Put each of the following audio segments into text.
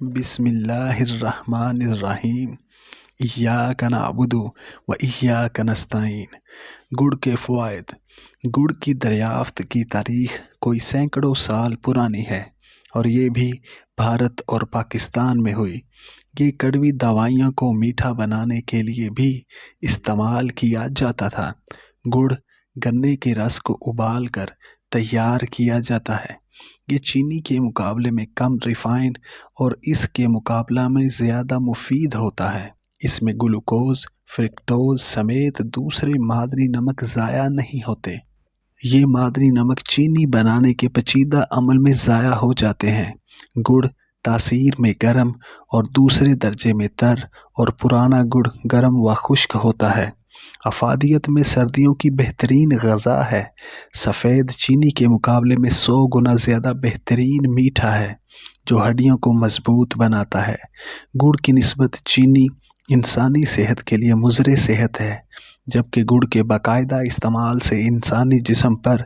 بسم اللہ الرحمن الرحیم۔ ایاک نعبد و ایاک نستعین۔ گڑ کے فوائد۔ گڑ کی دریافت کی تاریخ کوئی سینکڑوں سال پرانی ہے اور یہ بھی بھارت اور پاکستان میں ہوئی۔ یہ کڑوی دوائیوں کو میٹھا بنانے کے لیے بھی استعمال کیا جاتا تھا۔ گڑ گنے کے رس کو ابال کر تیار کیا جاتا ہے۔ یہ چینی کے مقابلے میں کم ریفائنڈ اور اس کے مقابلہ میں زیادہ مفید ہوتا ہے۔ اس میں گلوکوز، فرکٹوز سمیت دوسرے معدنی نمک ضائع نہیں ہوتے۔ یہ معدنی نمک چینی بنانے کے پیچیدہ عمل میں ضائع ہو جاتے ہیں۔ گڑ تاثیر میں گرم اور دوسرے درجے میں تر اور پرانا گڑ گرم و خشک ہوتا ہے۔ افادیت میں سردیوں کی بہترین غذا ہے۔ سفید چینی کے مقابلے میں 100 گنا زیادہ بہترین میٹھا ہے جو ہڈیوں کو مضبوط بناتا ہے۔ گڑ کی نسبت چینی انسانی صحت کے لیے مضر صحت ہے، جبکہ گڑ کے باقاعدہ استعمال سے انسانی جسم پر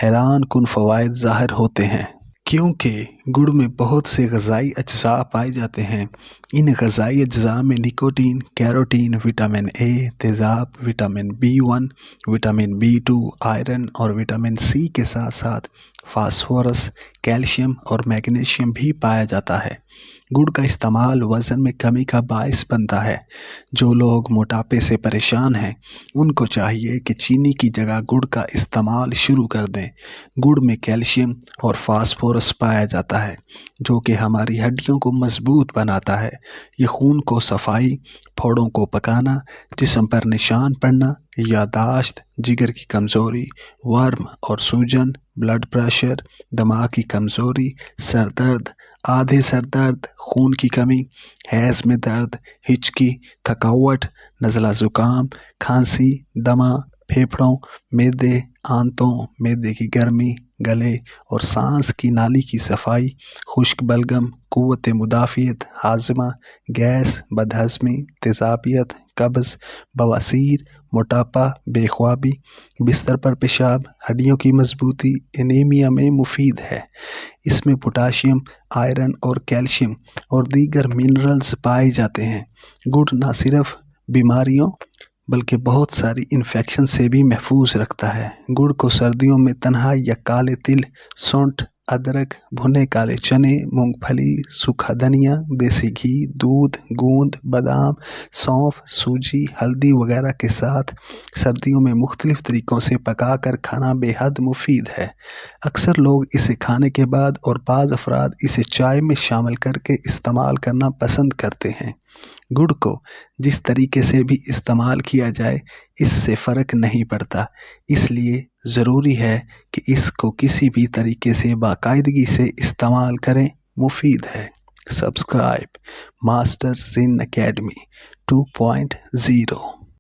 حیران کن فوائد ظاہر ہوتے ہیں۔ کیونکہ گڑ میں بہت سے غذائی اجزاء پائے جاتے ہیں۔ ان غذائی اجزاء میں نکوٹین، کیروٹین، وٹامن اے، تیزاب، vitamin B1، vitamin B2، iron اور وٹامن سی کے ساتھ ساتھ فاسفورس، کیلشیم اور میگنیشیم بھی پایا جاتا ہے۔ گڑ کا استعمال وزن میں کمی کا باعث بنتا ہے۔ جو لوگ موٹاپے سے پریشان ہیں ان کو چاہیے کہ چینی کی جگہ گڑ کا استعمال شروع کر دیں۔ گڑ میں کیلشیم اور فاسفورس پایا جاتا ہے جو کہ ہماری ہڈیوں کو مضبوط بناتا ہے۔ یہ خون کو صفائی، پھوڑوں کو پکانا، جسم پر نشان پڑنا، یادداشت، جگر کی کمزوری، ورم اور سوجن، بلڈ پریشر، دماغ کی کمزوری، سر درد، آدھے سر درد، خون کی کمی، حیض میں درد، ہچکی، تھکاوٹ، نزلہ زکام، کھانسی، دمہ، پھیپھڑوں، معدے، آنتوں، معدے کی گرمی، گلے اور سانس کی نالی کی صفائی، خشک بلغم، قوت مدافعت، ہاضمہ، گیس، بدہضمی، تیزابیت، قبض، بواسیر، موٹاپا، بے خوابی، بستر پر پیشاب، ہڈیوں کی مضبوطی، انیمیا میں مفید ہے۔ اس میں پوٹاشیم، آئرن اور کیلشیم اور دیگر منرلز پائے جاتے ہیں۔ گڑ نہ صرف بیماریوں بلکہ بہت ساری انفیکشن سے بھی محفوظ رکھتا ہے۔ گڑ کو سردیوں میں تنہا یا کالے تل، سونٹھ، ادرک، بھنے کالے چنے، مونگ پھلی، سوکھا دھنیا، دیسی گھی، دودھ، گوند، بادام، سونف، سوجی، ہلدی وغیرہ کے ساتھ سردیوں میں مختلف طریقوں سے پکا کر کھانا بے حد مفید ہے۔ اکثر لوگ اسے کھانے کے بعد اور بعض افراد اسے چائے میں شامل کر کے استعمال کرنا پسند کرتے ہیں۔ گڑ کو جس طریقے سے بھی استعمال کیا جائے اس سے فرق نہیں پڑتا، اس لیے ضروری ہے کہ اس کو کسی بھی طریقے سے باقاعدگی سے استعمال کریں۔ مفید ہے۔ سبسکرائب ماسٹر زین اکیڈمی 2.0